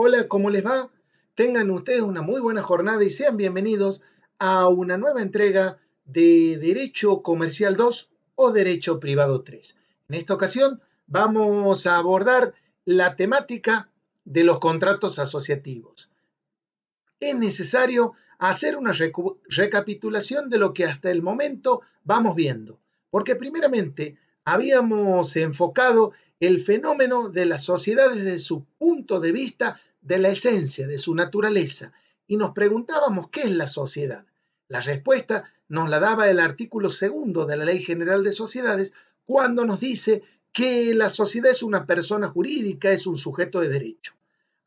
Hola, ¿cómo les va? Tengan ustedes una muy buena jornada y sean bienvenidos a una nueva entrega de Derecho Comercial 2 o Derecho Privado 3. En esta ocasión vamos a abordar la temática de los contratos asociativos. Es necesario hacer una recapitulación de lo que hasta el momento vamos viendo, porque primeramente habíamos enfocado el fenómeno de las sociedades desde su punto de vista de la esencia, de su naturaleza, y nos preguntábamos qué es la sociedad. La respuesta nos la daba el artículo segundo de la Ley General de Sociedades cuando nos dice que la sociedad es una persona jurídica, es un sujeto de derecho.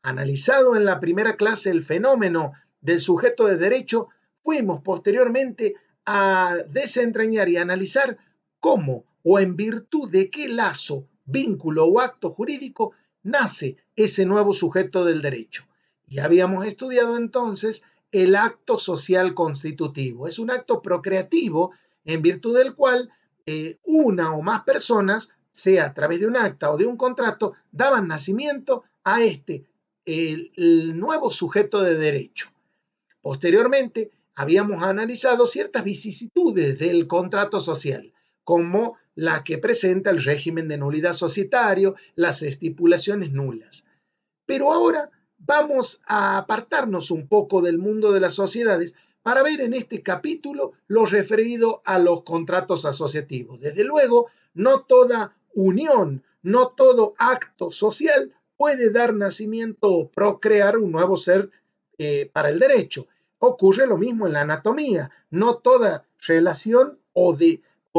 Analizado en la primera clase el fenómeno del sujeto de derecho, fuimos posteriormente a desentrañar y analizar cómo o en virtud de qué lazo, vínculo o acto jurídico nace ese nuevo sujeto del derecho. Y habíamos estudiado entonces el acto social constitutivo. Es un acto procreativo en virtud del cual una o más personas, sea a través de un acta o de un contrato, daban nacimiento a el nuevo sujeto de derecho. Posteriormente, habíamos analizado ciertas vicisitudes del contrato social, como la que presenta el régimen de nulidad societario, las estipulaciones nulas. Pero ahora vamos a apartarnos un poco del mundo de las sociedades para ver en este capítulo lo referido a los contratos asociativos. Desde luego, no toda unión, no todo acto social puede dar nacimiento o procrear un nuevo ser para el derecho. Ocurre lo mismo en la anatomía. No toda relación o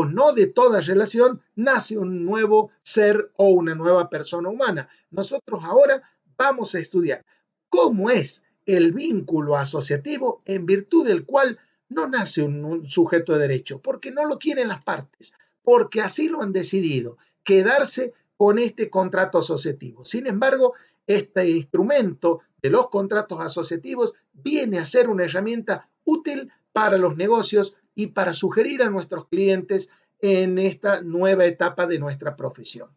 no de toda relación nace un nuevo ser o una nueva persona humana. Nosotros ahora vamos a estudiar cómo es el vínculo asociativo en virtud del cual no nace un sujeto de derecho, porque no lo quieren las partes, porque así lo han decidido, quedarse con este contrato asociativo. Sin embargo, este instrumento de los contratos asociativos viene a ser una herramienta útil para los negocios y para sugerir a nuestros clientes en esta nueva etapa de nuestra profesión.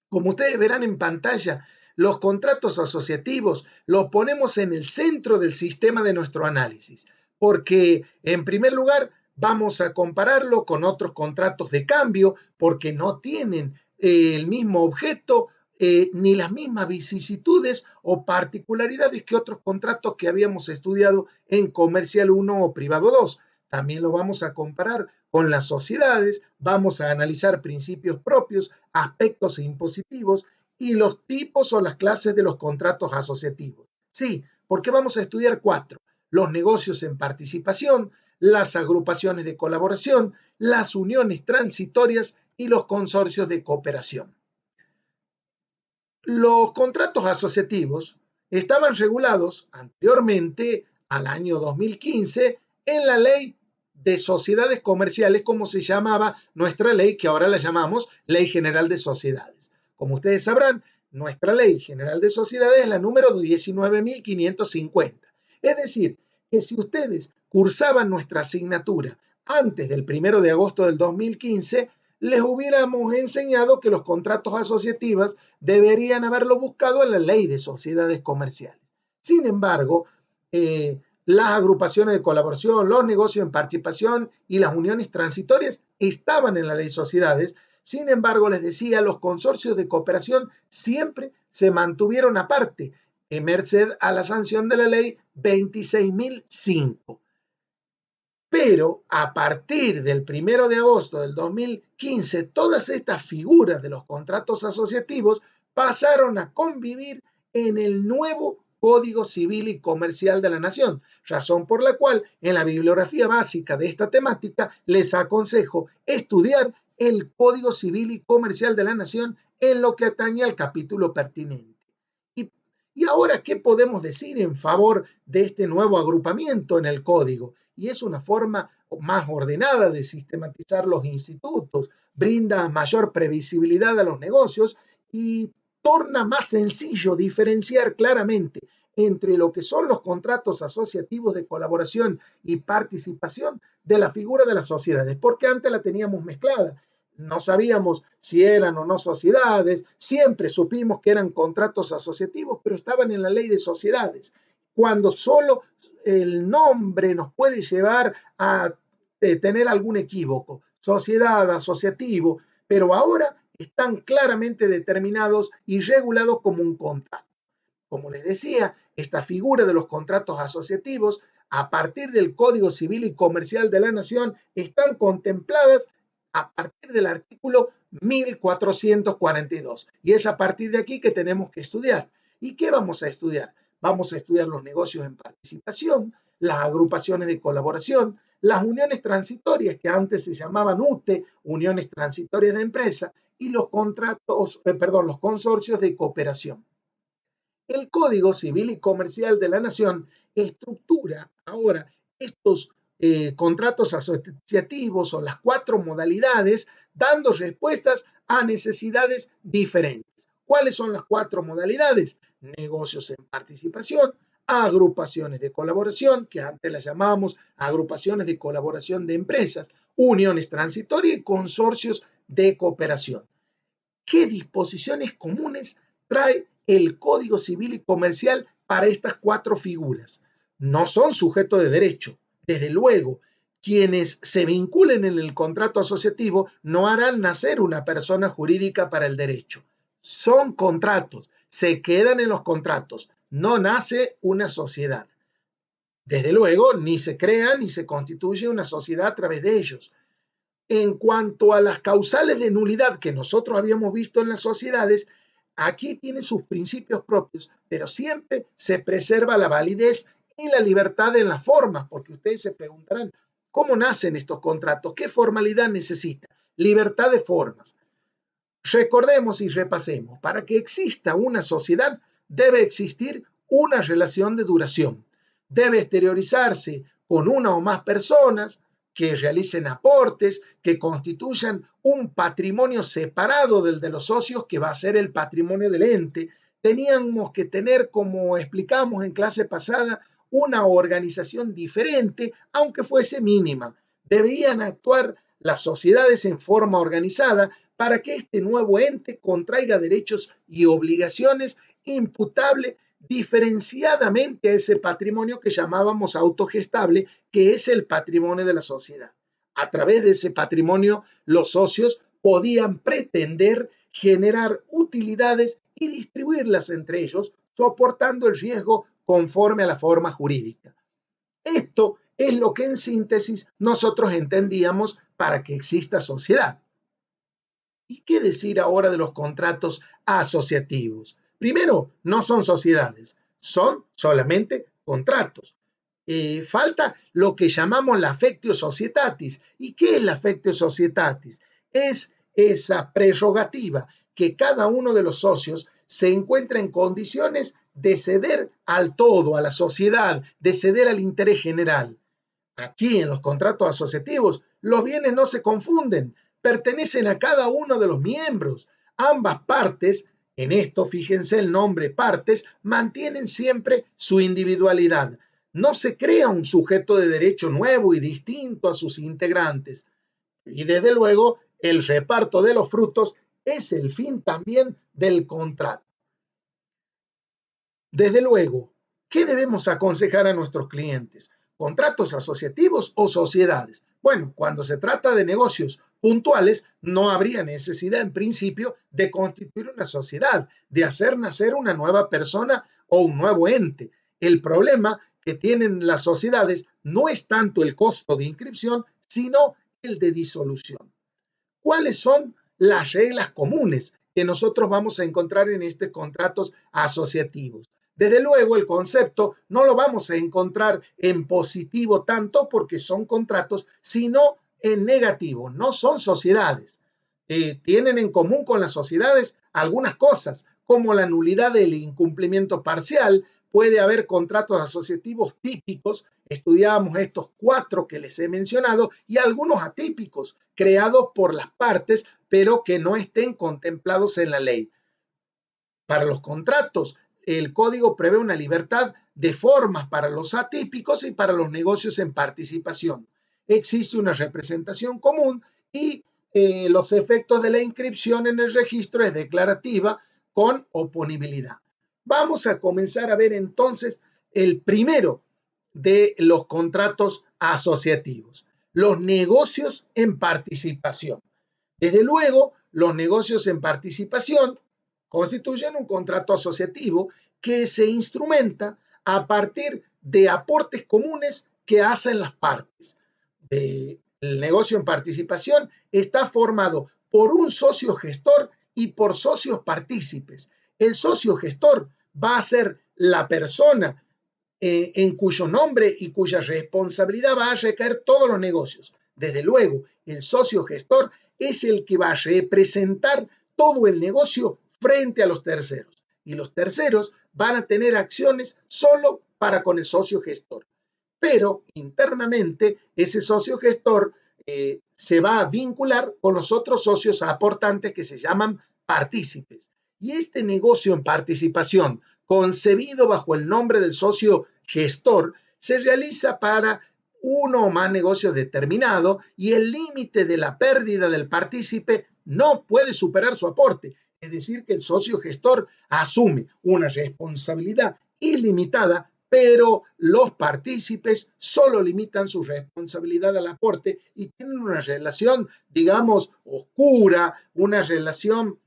Como ustedes verán en pantalla, los contratos asociativos los ponemos en el centro del sistema de nuestro análisis, porque en primer lugar vamos a compararlo con otros contratos de cambio, porque no tienen el mismo objeto ni las mismas vicisitudes o particularidades que otros contratos que habíamos estudiado en Comercial 1 o Privado 2. También lo vamos a comparar con las sociedades, vamos a analizar principios propios, aspectos impositivos y los tipos o las clases de los contratos asociativos. Sí, porque vamos a estudiar 4: los negocios en participación, las agrupaciones de colaboración, las uniones transitorias y los consorcios de cooperación. Los contratos asociativos estaban regulados anteriormente al año 2015 en la Ley de Sociedades Comerciales, como se llamaba nuestra ley, que ahora la llamamos Ley General de Sociedades. Como ustedes sabrán, nuestra Ley General de Sociedades es la número 19.550. Es decir, que si ustedes cursaban nuestra asignatura antes del 1 de agosto del 2015, les hubiéramos enseñado que los contratos asociativos deberían haberlo buscado en la Ley de Sociedades Comerciales. Sin embargo, las agrupaciones de colaboración, los negocios en participación y las uniones transitorias estaban en la Ley de Sociedades. Sin embargo, les decía, los consorcios de cooperación siempre se mantuvieron aparte, en merced a la sanción de la Ley 26.005. Pero a partir del 1 de agosto del 2015, todas estas figuras de los contratos asociativos pasaron a convivir en el nuevo Código Civil y Comercial de la Nación, razón por la cual en la bibliografía básica de esta temática les aconsejo estudiar el Código Civil y Comercial de la Nación en lo que atañe al capítulo pertinente. Y ahora, ¿qué podemos decir en favor de este nuevo agrupamiento en el código? Y es una forma más ordenada de sistematizar los institutos, brinda mayor previsibilidad a los negocios y torna más sencillo diferenciar claramente entre lo que son los contratos asociativos de colaboración y participación de la figura de las sociedades, porque antes la teníamos mezclada. no sabíamos si eran o no sociedades, siempre supimos que eran contratos asociativos, pero estaban en la ley de sociedades, cuando solo el nombre nos puede llevar a tener algún equívoco, sociedad, asociativo, pero ahora están claramente determinados y regulados como un contrato. Como les decía, esta figura de los contratos asociativos, a partir del Código Civil y Comercial de la Nación, están contempladas a partir del artículo 1442. Y es a partir de aquí que tenemos que estudiar. ¿Y qué vamos a estudiar? Vamos a estudiar los negocios en participación, las agrupaciones de colaboración, las uniones transitorias, que antes se llamaban UTE, uniones transitorias de empresa, y los los consorcios de cooperación. El Código Civil y Comercial de la Nación estructura ahora estos contratos asociativos o las 4 modalidades, dando respuestas a necesidades diferentes. ¿Cuáles son las 4 modalidades? Negocios en participación, agrupaciones de colaboración, que antes las llamábamos agrupaciones de colaboración de empresas, uniones transitorias y consorcios de cooperación. ¿Qué disposiciones comunes trae el Código Civil y Comercial para estas 4 figuras? No son sujetos de derecho. Desde luego, quienes se vinculen en el contrato asociativo no harán nacer una persona jurídica para el derecho. Son contratos, se quedan en los contratos, no nace una sociedad. Desde luego, ni se crea ni se constituye una sociedad a través de ellos. En cuanto a las causales de nulidad que nosotros habíamos visto en las sociedades, aquí tiene sus principios propios, pero siempre se preserva la validez y la libertad en las formas, porque ustedes se preguntarán, ¿cómo nacen estos contratos? ¿Qué formalidad necesita? Libertad de formas. Recordemos y repasemos, para que exista una sociedad debe existir una relación de duración. Debe exteriorizarse con una o más personas que realicen aportes, que constituyan un patrimonio separado del de los socios, que va a ser el patrimonio del ente. Teníamos que tener, como explicamos en clase pasada, una organización diferente, aunque fuese mínima. Debían actuar las sociedades en forma organizada para que este nuevo ente contraiga derechos y obligaciones imputables diferenciadamente a ese patrimonio que llamábamos autogestable, que es el patrimonio de la sociedad. A través de ese patrimonio, los socios podían pretender generar utilidades y distribuirlas entre ellos, soportando el riesgo conforme a la forma jurídica. Esto es lo que en síntesis nosotros entendíamos para que exista sociedad. ¿Y qué decir ahora de los contratos asociativos? Primero, no son sociedades, son solamente contratos. Falta lo que llamamos la affectio societatis. ¿Y qué es la affectio societatis? Es esa prerrogativa que cada uno de los socios se encuentra en condiciones de ceder al todo, a la sociedad, de ceder al interés general. Aquí en los contratos asociativos, los bienes no se confunden, pertenecen a cada uno de los miembros. Ambas partes, en esto fíjense el nombre partes, mantienen siempre su individualidad. No se crea un sujeto de derecho nuevo y distinto a sus integrantes. Y desde luego, el reparto de los frutos es el fin también del contrato. Desde luego, ¿qué debemos aconsejar a nuestros clientes? ¿Contratos asociativos o sociedades? Bueno, cuando se trata de negocios puntuales, no habría necesidad en principio de constituir una sociedad, de hacer nacer una nueva persona o un nuevo ente. El problema que tienen las sociedades no es tanto el costo de inscripción, sino el de disolución. ¿Cuáles son las reglas comunes que nosotros vamos a encontrar en estos contratos asociativos? Desde luego, el concepto no lo vamos a encontrar en positivo tanto porque son contratos, sino en negativo, no son sociedades. Tienen en común con las sociedades algunas cosas, como la nulidad del incumplimiento parcial. Puede haber contratos asociativos típicos, estudiábamos estos 4 que les he mencionado, y algunos atípicos, creados por las partes, pero que no estén contemplados en la ley. Para los contratos, el código prevé una libertad de formas para los atípicos y para los negocios en participación. Existe una representación común y los efectos de la inscripción en el registro es declarativa con oponibilidad. Vamos a comenzar a ver entonces el primero de los contratos asociativos, los negocios en participación. Desde luego, los negocios en participación constituyen un contrato asociativo que se instrumenta a partir de aportes comunes que hacen las partes. El negocio en participación está formado por un socio gestor y por socios partícipes. El socio gestor va a ser la persona en cuyo nombre y cuya responsabilidad va a recaer todos los negocios. Desde luego, el socio gestor es el que va a representar todo el negocio frente a los terceros. Y los terceros van a tener acciones solo para con el socio gestor. Pero internamente ese socio gestor se va a vincular con los otros socios aportantes que se llaman partícipes. Y este negocio en participación, concebido bajo el nombre del socio gestor, se realiza para uno o más negocios determinados y el límite de la pérdida del partícipe no puede superar su aporte. Es decir, que el socio gestor asume una responsabilidad ilimitada, pero los partícipes solo limitan su responsabilidad al aporte y tienen una relación, digamos, oscura, una relación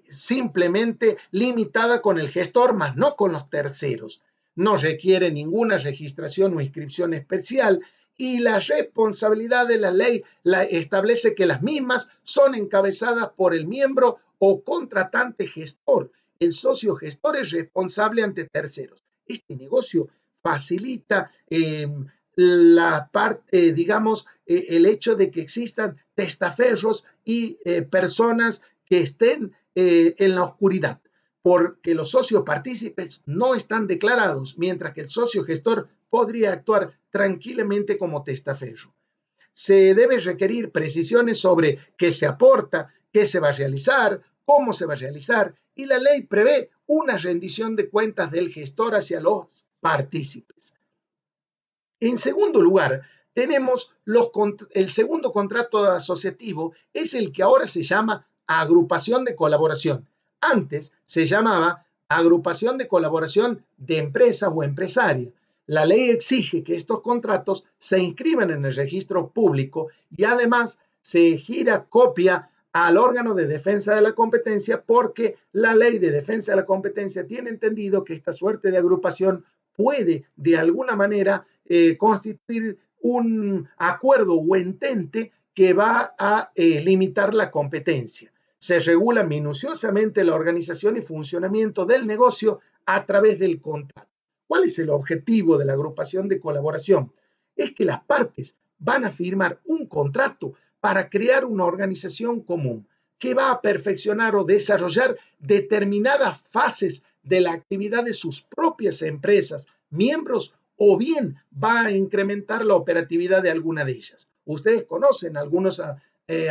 simplemente limitada con el gestor, más no con los terceros. No requiere ninguna registración o inscripción especial y la responsabilidad de la ley establece que las mismas son encabezadas por el miembro o contratante gestor. El socio gestor es responsable ante terceros. Este negocio facilita el hecho de que existan testaferros y personas que estén en la oscuridad, porque los socios partícipes no están declarados, mientras que el socio gestor podría actuar tranquilamente como testaferro. Se debe requerir precisiones sobre qué se aporta, qué se va a realizar, cómo se va a realizar, y la ley prevé una rendición de cuentas del gestor hacia los partícipes. En segundo lugar, tenemos el segundo contrato asociativo, es el que ahora se llama agrupación de colaboración. Antes se llamaba agrupación de colaboración de empresa o empresaria. La ley exige que estos contratos se inscriban en el registro público y además se gira copia al órgano de defensa de la competencia, porque la ley de defensa de la competencia tiene entendido que esta suerte de agrupación puede de alguna manera constituir un acuerdo o entente que va a limitar la competencia. Se regula minuciosamente la organización y funcionamiento del negocio a través del contrato. ¿Cuál es el objetivo de la agrupación de colaboración? Es que las partes van a firmar un contrato para crear una organización común que va a perfeccionar o desarrollar determinadas fases de la actividad de sus propias empresas, miembros, o bien va a incrementar la operatividad de alguna de ellas. Ustedes conocen algunas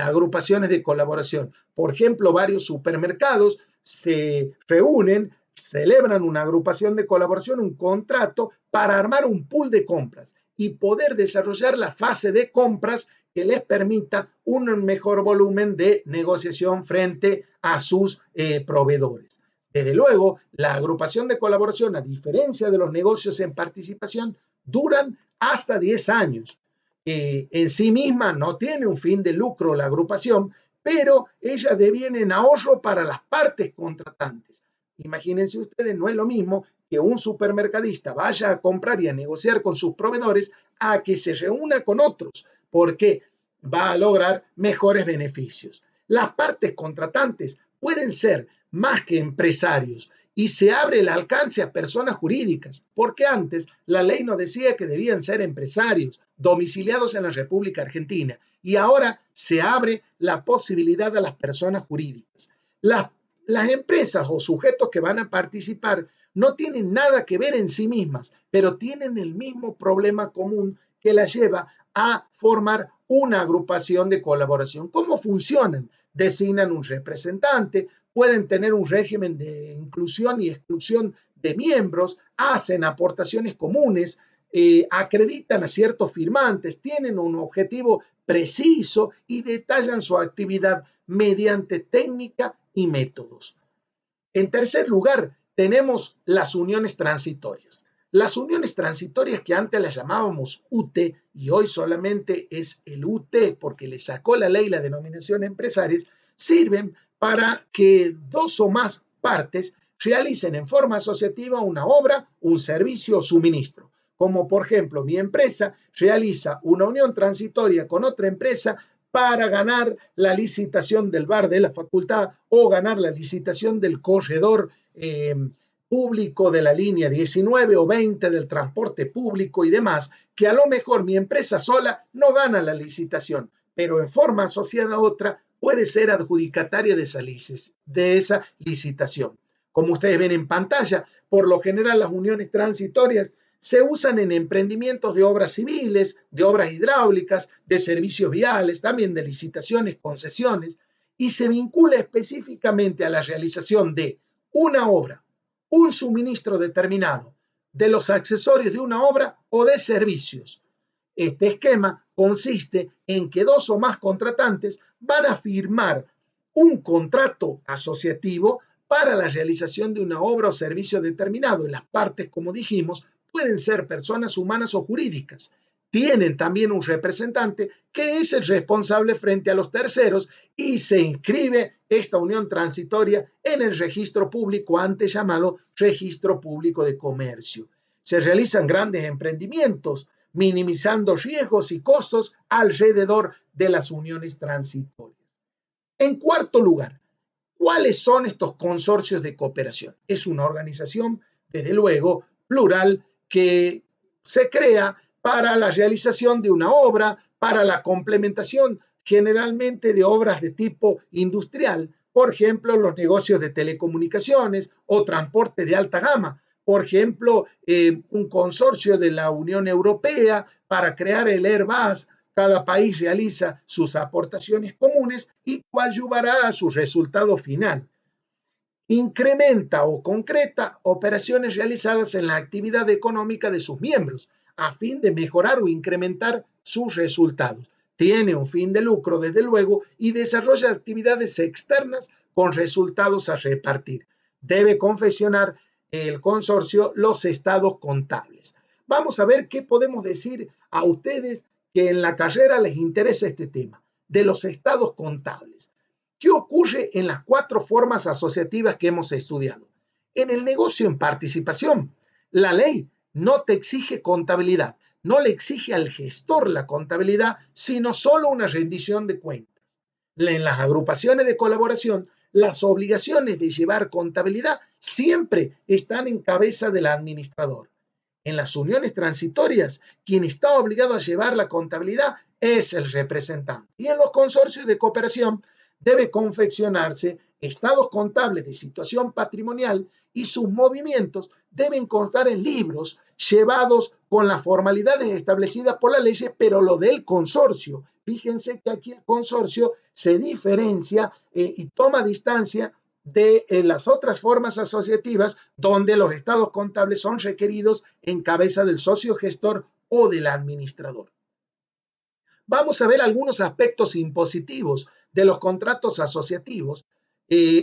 agrupaciones de colaboración. Por ejemplo, varios supermercados se reúnen, celebran una agrupación de colaboración, un contrato para armar un pool de compras y poder desarrollar la fase de compras que les permita un mejor volumen de negociación frente a sus proveedores. Desde luego, la agrupación de colaboración, a diferencia de los negocios en participación, duran hasta 10 años. En sí misma no tiene un fin de lucro la agrupación, pero ella deviene en ahorro para las partes contratantes. Imagínense ustedes, no es lo mismo que un supermercadista vaya a comprar y a negociar con sus proveedores a que se reúna con otros, porque va a lograr mejores beneficios. Las partes contratantes pueden ser más que empresarios y se abre el alcance a personas jurídicas, porque antes la ley nos decía que debían ser empresarios domiciliados en la República Argentina y ahora se abre la posibilidad a las personas jurídicas. Las empresas o sujetos que van a participar no tienen nada que ver en sí mismas, pero tienen el mismo problema común que las lleva a formar una agrupación de colaboración. ¿Cómo funcionan? Designan un representante, pueden tener un régimen de inclusión y exclusión de miembros, hacen aportaciones comunes, acreditan a ciertos firmantes, tienen un objetivo preciso y detallan su actividad mediante técnica y métodos. En tercer lugar, tenemos las uniones transitorias. Las uniones transitorias, que antes las llamábamos UT y hoy solamente es el UT porque le sacó la ley la denominación empresarias, sirven para que dos o más partes realicen en forma asociativa una obra, un servicio o suministro. Como por ejemplo, mi empresa realiza una unión transitoria con otra empresa para ganar la licitación del bar de la facultad o ganar la licitación del corredor público de la línea 19 o 20 del transporte público y demás, que a lo mejor mi empresa sola no gana la licitación, pero en forma asociada a otra puede ser adjudicataria de esa licitación. Como ustedes ven en pantalla, por lo general las uniones transitorias se usan en emprendimientos de obras civiles, de obras hidráulicas, de servicios viales, también de licitaciones, concesiones, y se vincula específicamente a la realización de una obra, un suministro determinado, de los accesorios de una obra o de servicios. Este esquema consiste en que dos o más contratantes van a firmar un contrato asociativo para la realización de una obra o servicio determinado. Y las partes, como dijimos, pueden ser personas humanas o jurídicas. Tienen también un representante que es el responsable frente a los terceros y se inscribe esta unión transitoria en el registro público antes llamado Registro Público de Comercio. Se realizan grandes emprendimientos, minimizando riesgos y costos alrededor de las uniones transitorias. En cuarto lugar, ¿cuáles son estos consorcios de cooperación? Es una organización, desde luego, plural, que se crea para la realización de una obra, para la complementación generalmente de obras de tipo industrial, por ejemplo, los negocios de telecomunicaciones o transporte de alta gama, por ejemplo, un consorcio de la Unión Europea para crear el Airbus. Cada país realiza sus aportaciones comunes y coadyuvará a su resultado final. Incrementa o concreta operaciones realizadas en la actividad económica de sus miembros a fin de mejorar o incrementar sus resultados. Tiene un fin de lucro, desde luego, y desarrolla actividades externas con resultados a repartir. Debe confeccionar el consorcio los estados contables. Vamos a ver qué podemos decir a ustedes que en la carrera les interesa este tema, de los estados contables. ¿Qué ocurre en las cuatro formas asociativas que hemos estudiado? En el negocio en participación, la ley no te exige contabilidad, no le exige al gestor la contabilidad, sino solo una rendición de cuentas. En las agrupaciones de colaboración, las obligaciones de llevar contabilidad siempre están en cabeza del administrador. En las uniones transitorias, quien está obligado a llevar la contabilidad es el representante. Y en los consorcios de cooperación debe confeccionarse estados contables de situación patrimonial y sus movimientos deben constar en libros llevados con las formalidades establecidas por la ley, pero lo del consorcio. Fíjense que aquí el consorcio se diferencia y toma distancia de las otras formas asociativas donde los estados contables son requeridos en cabeza del socio gestor o del administrador. Vamos a ver algunos aspectos impositivos de los contratos asociativos,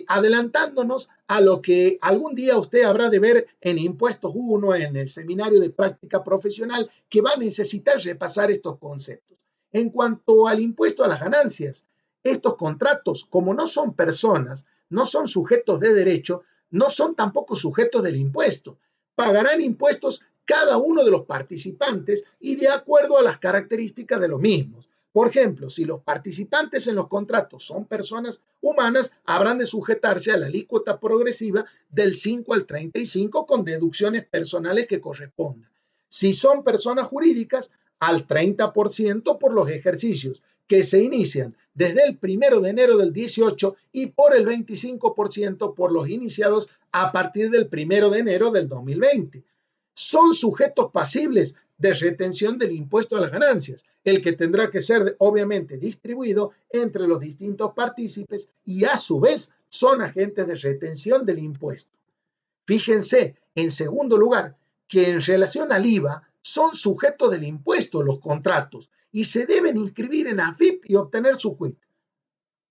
adelantándonos a lo que algún día usted habrá de ver en Impuestos 1, en el seminario de práctica profesional, que va a necesitar repasar estos conceptos. En cuanto al impuesto a las ganancias, estos contratos, como no son personas, no son sujetos de derecho, no son tampoco sujetos del impuesto. Pagarán impuestos cada uno de los participantes y de acuerdo a las características de los mismos. Por ejemplo, si los participantes en los contratos son personas humanas, habrán de sujetarse a la alícuota progresiva del 5 al 35 con deducciones personales que correspondan. Si son personas jurídicas, al 30% por los ejercicios que se inician desde el 1 de enero del 18 y por el 25% por los iniciados a partir del 1 de enero del 2020. Son sujetos pasibles de retención del impuesto a las ganancias, el que tendrá que ser obviamente distribuido entre los distintos partícipes y a su vez son agentes de retención del impuesto. Fíjense, en segundo lugar, que en relación al IVA, son sujetos del impuesto los contratos y se deben inscribir en AFIP y obtener su quit.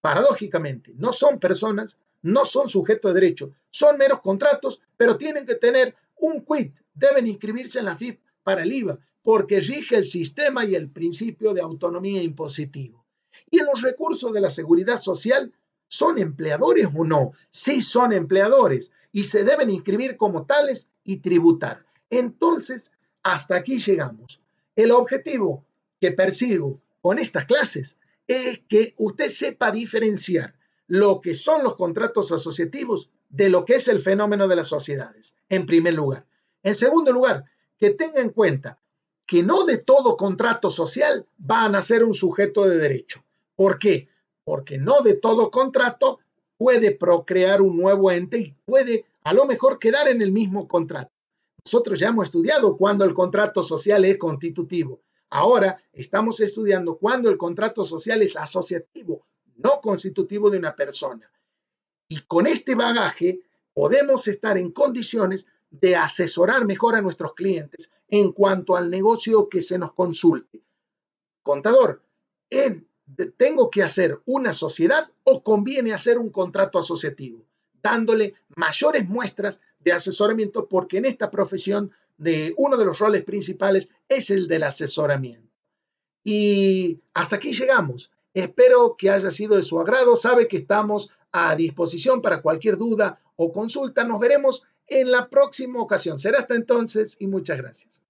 Paradójicamente, no son personas, no son sujetos de derecho, son meros contratos, pero tienen que tener un quit, deben inscribirse en la AFIP para el IVA, porque rige el sistema y el principio de autonomía impositiva. Y en los recursos de la seguridad social, ¿son empleadores o no? Sí son empleadores y se deben inscribir como tales y tributar. Entonces, hasta aquí llegamos. El objetivo que persigo con estas clases es que usted sepa diferenciar lo que son los contratos asociativos de lo que es el fenómeno de las sociedades, en primer lugar. En segundo lugar, que tenga en cuenta que no de todo contrato social van a ser un sujeto de derecho. ¿Por qué? Porque no de todo contrato puede procrear un nuevo ente y puede a lo mejor quedar en el mismo contrato. Nosotros ya hemos estudiado cuándo el contrato social es constitutivo. Ahora estamos estudiando cuándo el contrato social es asociativo, no constitutivo de una persona. Y con este bagaje podemos estar en condiciones de asesorar mejor a nuestros clientes en cuanto al negocio que se nos consulte. Contador, ¿tengo que hacer una sociedad o conviene hacer un contrato asociativo? Dándole mayores muestras de asesoramiento, porque en esta profesión uno de los roles principales es el del asesoramiento. Y hasta aquí llegamos. Espero que haya sido de su agrado. Sabe que estamos a disposición para cualquier duda o consulta. Nos veremos en la próxima ocasión. Será hasta entonces y muchas gracias.